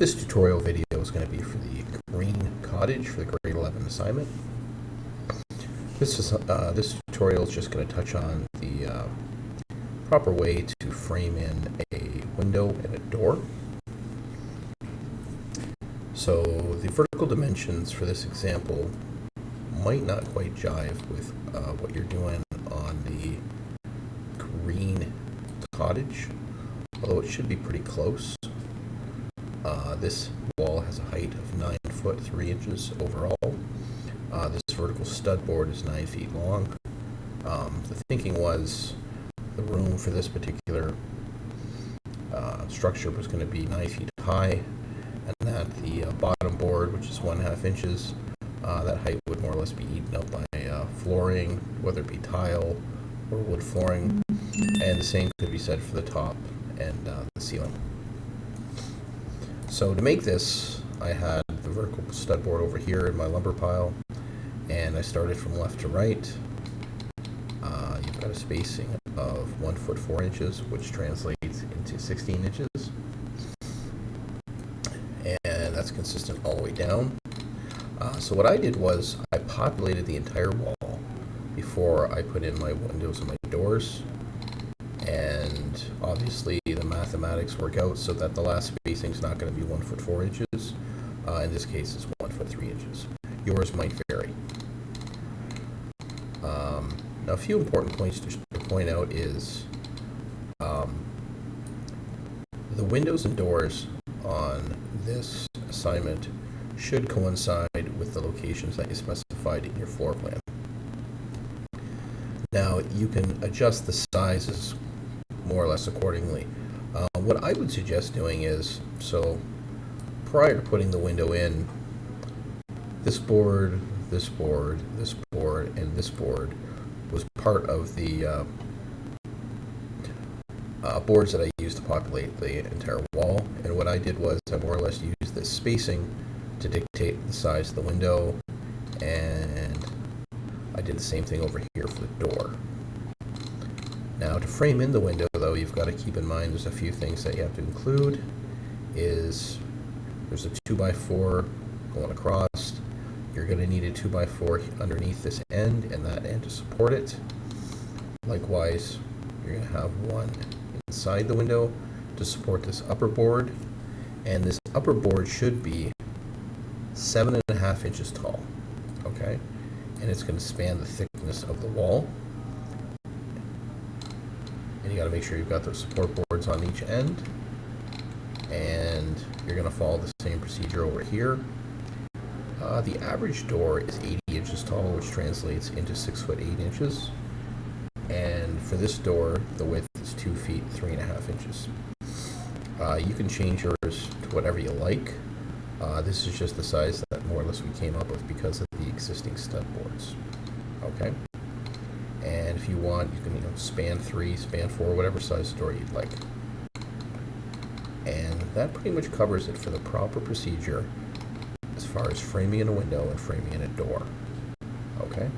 This tutorial video is going to be for the Green Cottage for the grade 11 assignment. This tutorial is just going to touch on the proper way to frame in a window and a door. So the vertical dimensions for this example might not quite jive with what you're doing on the Green Cottage, although it should be pretty close. This wall has a height of 9 foot 3 inches overall. This vertical stud board is 9 feet long. The thinking was the room for this particular structure was going to be 9 feet high, and that the bottom board, which is 1.5 inches, that height would more or less be eaten up by flooring, whether it be tile or wood flooring, and the same could be said for the top and the ceiling. So to make this, I had the vertical stud board over here in my lumber pile, and I started from left to right. You've got a spacing of 1 foot 4 inches, which translates into 16 inches, and that's consistent all the way down. So what I did was I populated the entire wall before I put in my windows and my doors, and obviously the mathematics work out so that the last spacing is not going to be 1 foot 4 inches. In this case, it's 1 foot 3 inches. Yours might vary. Now, a few important points to point out is the windows and doors on this assignment should coincide with the locations that you specified in your floor plan. Now, you can adjust the sizes more or less accordingly. What I would suggest doing is, so prior to putting the window in, this board, this board, this board, and this board was part of the boards that I used to populate the entire wall. And what I did was I more or less used this spacing to dictate the size of the window, and I did the same thing over here for the door. Now, to frame in the window, though, you've got to keep in mind there's a few things that you have to include. There's a 2x4 going across. You're going to need a 2x4 underneath this end and that end to support it. Likewise, you're going to have one inside the window to support this upper board, and this upper board should be 7.5 inches tall, okay? And it's going to span the thickness of the wall. And you got to make sure you've got those support boards on each end, and you're going to follow the same procedure over here. The average door is 80 inches tall, which translates into 6 foot 8 inches. And for this door, the width is 2 feet 3.5 inches. You can change yours to whatever you like. This is just the size that more or less we came up with because of the existing stud boards. Okay? And if you want, you can span 3, span 4, whatever size door you'd like. And that pretty much covers it for the proper procedure as far as framing in a window and framing in a door. Okay?